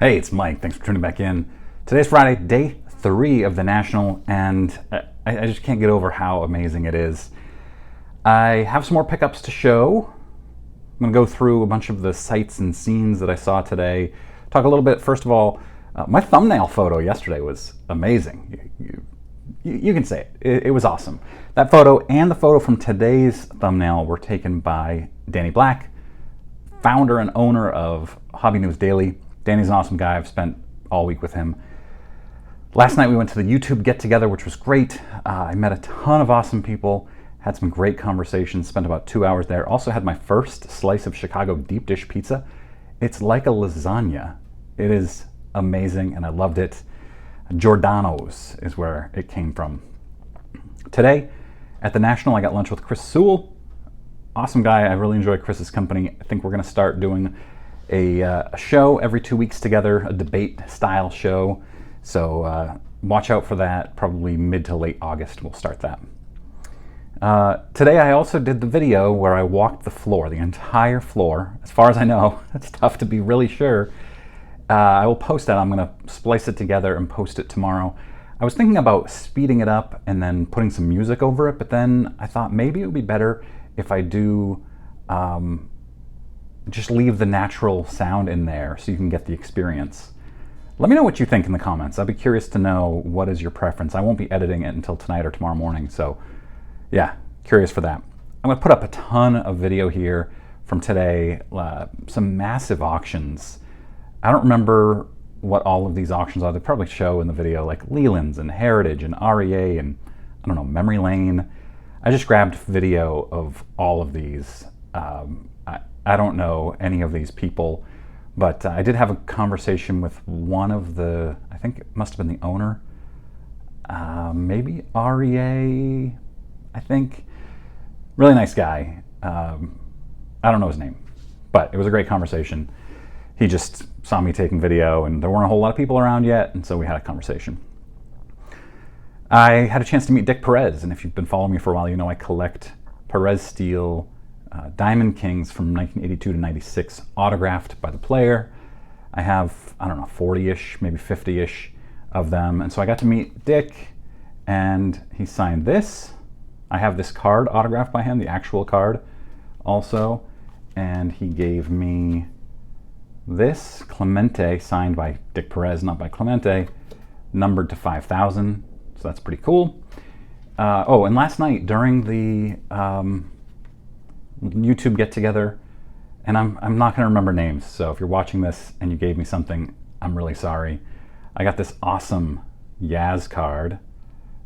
Hey, it's Mike. Thanks for tuning back in. Today's Friday, day 3 of the National, and I just can't get over how amazing it is. I have some more pickups to show. I'm going to go through a bunch of the sights and scenes that I saw today. Talk a little bit, first of all, my thumbnail photo yesterday was amazing. You can say it. It was awesome. That photo and the photo from today's thumbnail were taken by Danny Black, founder and owner of Hobby News Daily. Danny's an awesome guy. I've spent all week with him. Last night we went to the YouTube get-together, which was great. I met a ton of awesome people, had some great conversations, spent about 2 hours there. Also had my first slice of Chicago deep dish pizza. It's like a lasagna. It is amazing, and I loved it. Giordano's is where it came from. Today, at the National, I got lunch with Chris Sewell. Awesome guy. I really enjoy Chris's company. I think we're going to start doing a show every 2 weeks together, a debate-style show. So watch out for that. Probably mid to late August we'll start that. Today I also did the video where I walked the floor, the entire floor. As far as I know, it's tough to be really sure. I will post that. I'm going to splice it together and post it tomorrow. I was thinking about speeding it up and then putting some music over it, but then I thought maybe it would be better if I do just leave the natural sound in there so you can get the experience. Let me know what you think in the comments. I'd be curious to know what is your preference. I won't be editing it until tonight or tomorrow morning, so yeah, curious for that. I'm going to put up a ton of video here from today, some massive auctions. I don't remember what all of these auctions are. They probably show in the video, like Leland's and Heritage and REA and, I don't know, Memory Lane. I just grabbed video of all of these. I don't know any of these people, but I did have a conversation with one of the, I think it must have been the owner, maybe REA, I think. Really nice guy. I don't know his name, but it was a great conversation. He just saw me taking video, and there weren't a whole lot of people around yet, and so we had a conversation. I had a chance to meet Dick Perez, and if you've been following me for a while, you know I collect Perez steel Diamond Kings from 1982 to 96 autographed by the player. I have, I don't know, 40-ish, maybe 50-ish of them, and so I got to meet Dick, and he signed this. I have this card autographed by him, the actual card also, and he gave me this Clemente, signed by Dick Perez, not by Clemente, numbered to 5,000, so that's pretty cool. Oh, and last night during the YouTube get-together, and I'm not going to remember names, so if you're watching this and you gave me something, I'm really sorry. I got this awesome Yaz card.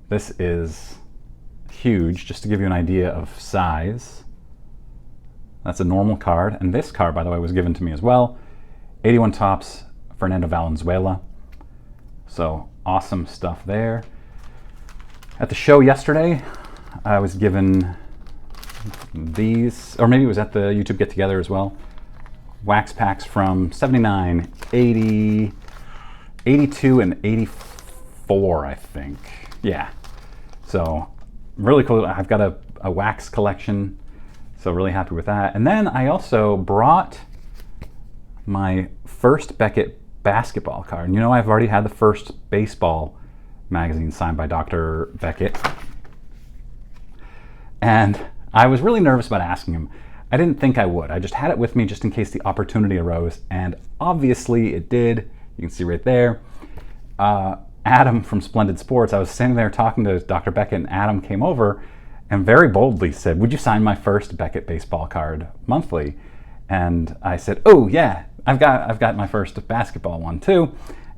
This is huge, just to give you an idea of size. That's a normal card, and this card, by the way, was given to me as well. 81 Topps, Fernando Valenzuela. So awesome stuff there. At the show yesterday, I was given these, or maybe it was at the YouTube get together as well. Wax packs from 79, 80, 82, and 84, I think. Yeah. So really cool. I've got a wax collection, so really happy with that. And then I also brought my first Beckett basketball card. And you know, I've already had the first baseball magazine signed by Dr. Beckett. And I was really nervous about asking him. I didn't think I would. I just had it with me just in case the opportunity arose. And obviously it did. You can see right there. Adam from Splendid Sports, I was sitting there talking to Dr. Beckett, and Adam came over and very boldly said, "Would you sign my first Beckett baseball card monthly?" And I said, "Oh yeah, I've got my first basketball one too."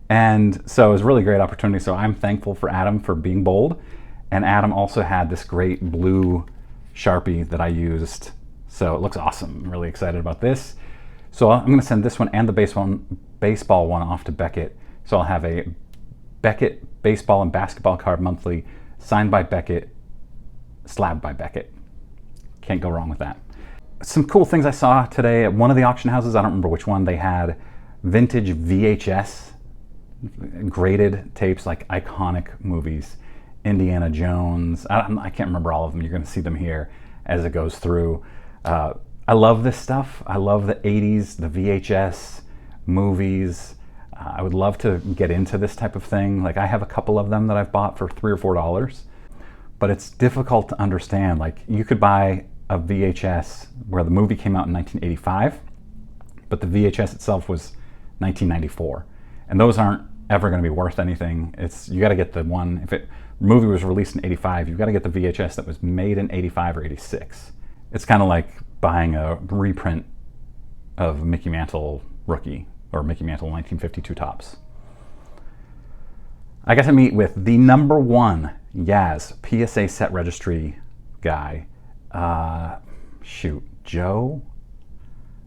And so it was a really great opportunity. So I'm thankful for Adam for being bold. And Adam also had this great blue Sharpie that I used. So it looks awesome. I'm really excited about this. So I'm going to send this one and the baseball one off to Beckett. So I'll have a Beckett baseball and basketball card monthly, signed by Beckett, slabbed by Beckett. Can't go wrong with that. Some cool things I saw today at one of the auction houses. I don't remember which one. They had vintage VHS graded tapes, like iconic movies. Indiana Jones. I can't remember all of them. You're going to see them here as it goes through. I love this stuff. I love the 80s, the VHS movies. I would love to get into this type of thing. Like, I have a couple of them that I've bought for $3 or $4, but it's difficult to understand. Like, you could buy a VHS where the movie came out in 1985, but the VHS itself was 1994, and those aren't ever going to be worth anything. You got to get the one, if the movie was released in 85, you've got to get the VHS that was made in 85 or 86. It's kind of like buying a reprint of Mickey Mantle Rookie or Mickey Mantle 1952 Topps. I got to meet with the #1 Yaz PSA set registry guy. Joe?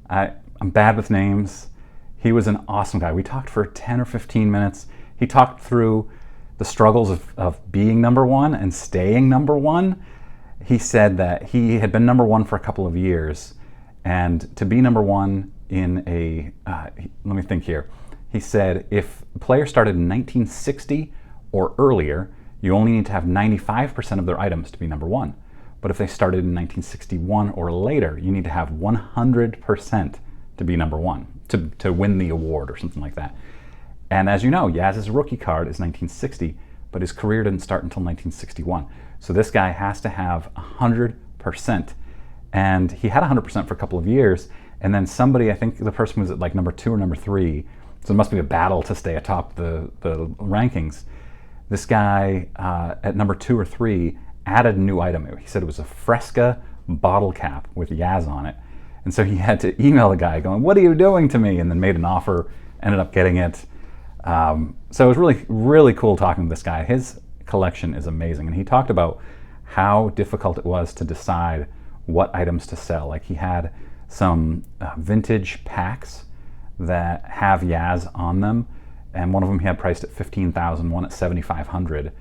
I'm bad with names. He was an awesome guy. We talked for 10 or 15 minutes. He talked through the struggles of being #1 and staying #1. He said that he had been #1 for a couple of years, and to be #1 in a, let me think here. He said if a player started in 1960 or earlier, you only need to have 95% of their items to be #1. But if they started in 1961 or later, you need to have 100% to be #1, to win the award or something like that. And as you know, Yaz's rookie card is 1960, but his career didn't start until 1961. So this guy has to have 100%. And he had 100% for a couple of years, and then somebody, I think the person was at like #2 or #3, so it must be a battle to stay atop the rankings. This guy at #2 or 3 added a new item. He said it was a Fresca bottle cap with Yaz on it. And so he had to email the guy going, "What are you doing to me?" And then made an offer, ended up getting it. So it was really, really cool talking to this guy. His collection is amazing. And he talked about how difficult it was to decide what items to sell. Like, he had some vintage packs that have Yaz on them, and one of them he had priced at $15,000, one at $7,500.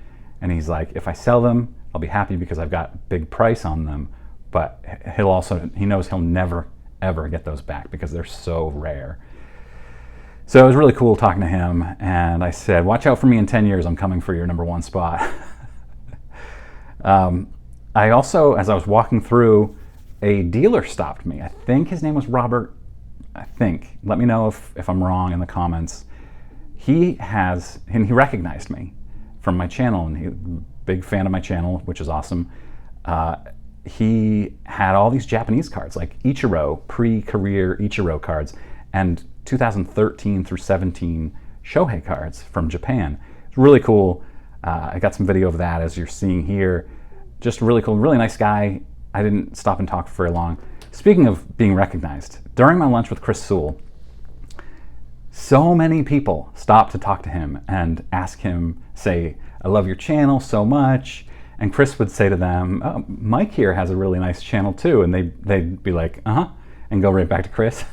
And he's like, if I sell them, I'll be happy because I've got big price on them, but he knows he'll never ever get those back because they're so rare. So it was really cool talking to him, and I said, watch out for me in 10 years, I'm coming for your #1 spot. I also, as I was walking through, a dealer stopped me. I think his name was Robert, I think. Let me know if I'm wrong in the comments. He recognized me from my channel, and he's a big fan of my channel, which is awesome. He had all these Japanese cards, like Ichiro, pre-career Ichiro cards, and 2013 through 17 Shohei cards from Japan. It's really cool. I got some video of that, as you're seeing here. Just really cool, really nice guy. I didn't stop and talk for very long. Speaking of being recognized, during my lunch with Chris Sewell, so many people stopped to talk to him and ask him, say, I love your channel so much. And Chris would say to them, oh, Mike here has a really nice channel too. And they'd be like, uh-huh, and go right back to Chris.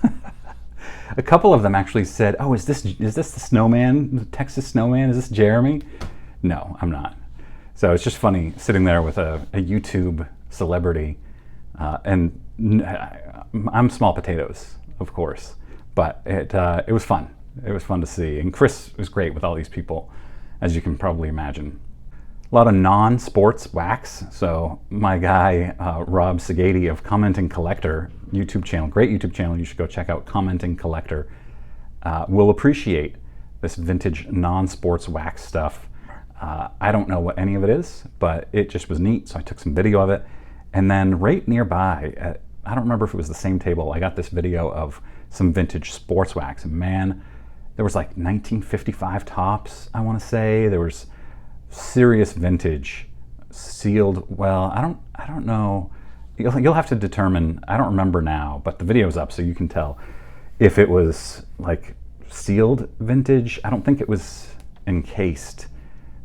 A couple of them actually said, oh, is this the snowman, the Texas snowman? Is this Jeremy? No, I'm not. So it's just funny sitting there with a YouTube celebrity. And I'm small potatoes, of course, but it was fun. It was fun to see. And Chris was great with all these people, as you can probably imagine. A lot of non-sports wax. So my guy, Rob Sagady of Commenting Collector YouTube channel, great YouTube channel, you should go check out Commenting Collector, will appreciate this vintage non-sports wax stuff. I don't know what any of it is, but it just was neat, so I took some video of it. And then right nearby, I don't remember if it was the same table, I got this video of some vintage sports wax. And man, there was like 1955 Topps, I want to say. There was serious vintage sealed. Well, I don't know. You'll have to determine. I don't remember now, but the video's up, so you can tell if it was like sealed vintage. I don't think it was encased.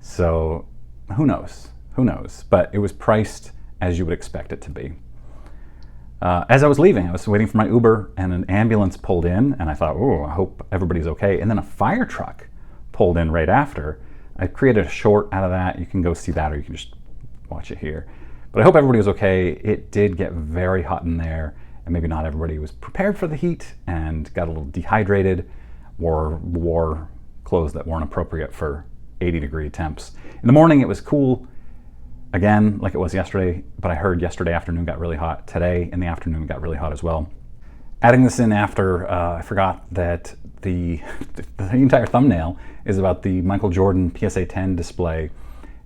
So who knows? Who knows? But it was priced as you would expect it to be. As I was leaving, I was waiting for my Uber, and an ambulance pulled in, and I thought, oh, I hope everybody's okay. And then a fire truck pulled in right after. I created a short out of that. You can go see that, or you can just watch it here. But I hope everybody was okay. It did get very hot in there, and maybe not everybody was prepared for the heat and got a little dehydrated, or wore clothes that weren't appropriate for 80-degree temps. In the morning, it was cool, again, like it was yesterday, but I heard yesterday afternoon got really hot. Today in the afternoon got really hot as well. Adding this in after I forgot that the entire thumbnail is about the Michael Jordan PSA 10 display,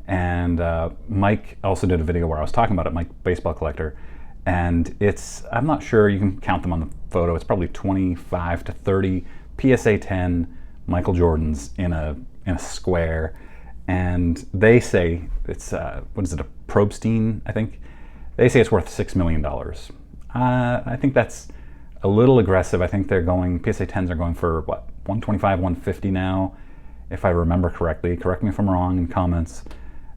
and Mike also did a video where I was talking about it, Mike Baseball Collector, and I'm not sure, you can count them on the photo, it's probably 25 to 30 PSA 10 Michael Jordans in a square, and they say it's, what is it, a Probstein, I think? They say it's worth $6 million. I think that's a little aggressive. I think they're going, PSA 10s are going for what, 125, 150 now, if I remember correctly. Correct me if I'm wrong in comments.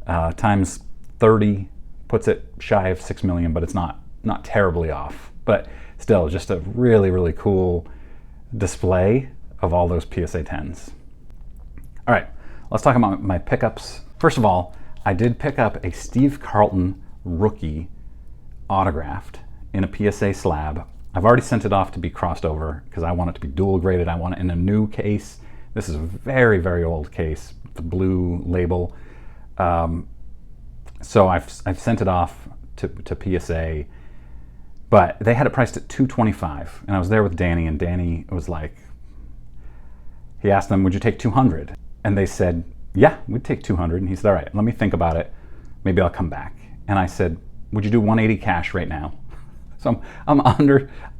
Times 30 puts it shy of 6 million, but it's not terribly off. But still, just a really, really cool display of all those PSA 10s. All right, let's talk about my pickups. First of all, I did pick up a Steve Carlton rookie autographed in a PSA slab. I've already sent it off to be crossed over because I want it to be dual graded. I want it in a new case. This is a very, very old case, the blue label. So I've sent it off to PSA, but they had it priced at $225, and I was there with Danny, and Danny was like, he asked them, would you take 200? And they said, yeah, we'd take 200. And he said, all right, let me think about it. Maybe I'll come back. And I said, would you do 180 cash right now? So I'm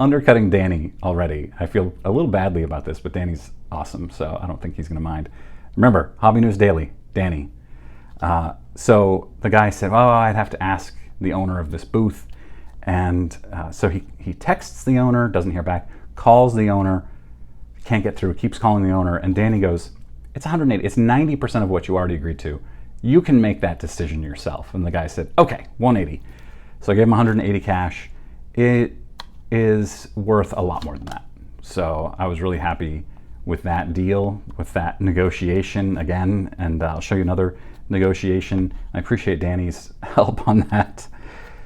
undercutting Danny already. I feel a little badly about this, but Danny's awesome, so I don't think he's gonna mind. Remember, Hobby News Daily, Danny. So the guy said, oh, I'd have to ask the owner of this booth. And so he texts the owner, doesn't hear back, calls the owner, can't get through, keeps calling the owner, and Danny goes, it's 180, it's 90% of what you already agreed to. You can make that decision yourself. And the guy said, okay, 180. So I gave him 180 cash. It is worth a lot more than that. So I was really happy with that deal, with that negotiation again, and I'll show you another negotiation. I appreciate Danny's help on that.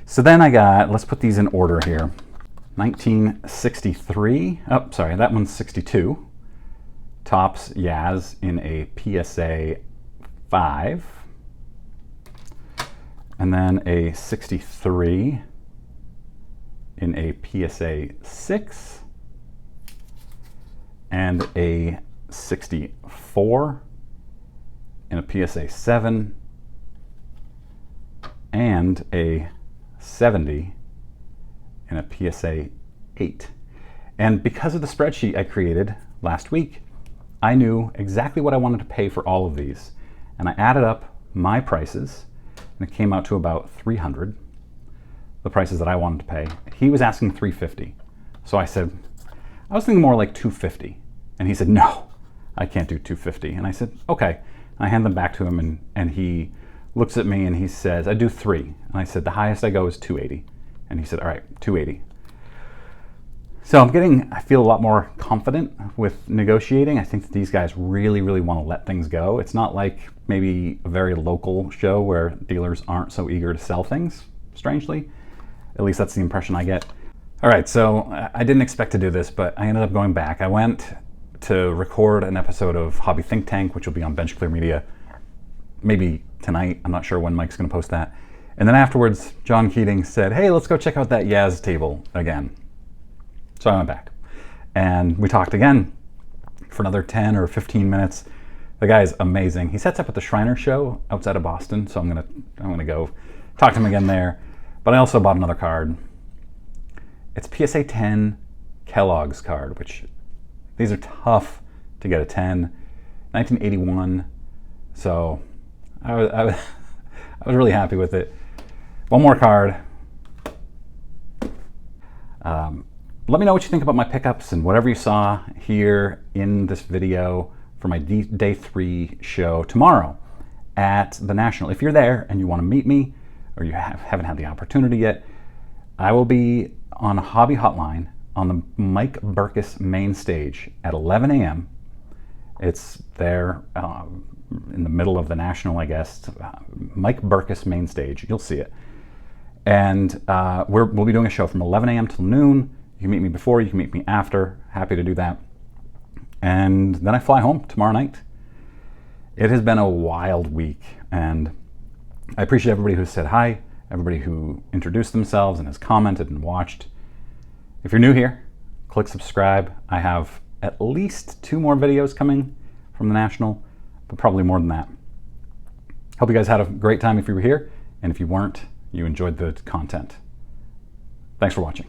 So then I got, let's put these in order here. 1963, oh, sorry, that one's 62. Topps Yaz in a PSA 5. And then a 63 in a PSA 6. And a 64 in a PSA 7. And a 70 in a PSA 8. And because of the spreadsheet I created last week, I knew exactly what I wanted to pay for all of these. And I added up my prices, and it came out to about 300, the prices that I wanted to pay. He was asking 350. So I said, I was thinking more like 250. And he said, no, I can't do 250. And I said, okay. And I hand them back to him, and he looks at me and he says, I do 3. And I said, the highest I go is 280. And he said, all right, 280. So I feel a lot more confident with negotiating. I think that these guys really, really want to let things go. It's not like maybe a very local show where dealers aren't so eager to sell things, strangely. At least that's the impression I get. All right, so I didn't expect to do this, but I ended up going back. I went to record an episode of Hobby Think Tank, which will be on Bench Clear Media, maybe tonight. I'm not sure when Mike's gonna post that. And then afterwards, John Keating said, hey, let's go check out that Yaz table again. So I went back and we talked again for another 10 or 15 minutes. The guy is amazing. He sets up at the Shriner show outside of Boston. So I'm gonna go talk to him again there. But I also bought another card. It's PSA 10 Kellogg's card, which these are tough to get a 10. 1981. So I was really happy with it. One more card. Let me know what you think about my pickups and whatever you saw here in this video for my day 3 show tomorrow at the National. If you're there and you want to meet me, or you haven't had the opportunity yet, I will be on a Hobby Hotline on the Mike Burkus main stage at 11 a.m. It's there in the middle of the National, I guess. Mike Burkus main stage, you'll see it. And we'll be doing a show from 11 a.m. till noon. You can meet me before, you can meet me after. Happy to do that. And then I fly home tomorrow night. It has been a wild week, and I appreciate everybody who said hi, everybody who introduced themselves and has commented and watched. If you're new here, click subscribe. I have at least 2 more videos coming from the National, but probably more than that. Hope you guys had a great time if you were here, and if you weren't, you enjoyed the content. Thanks for watching.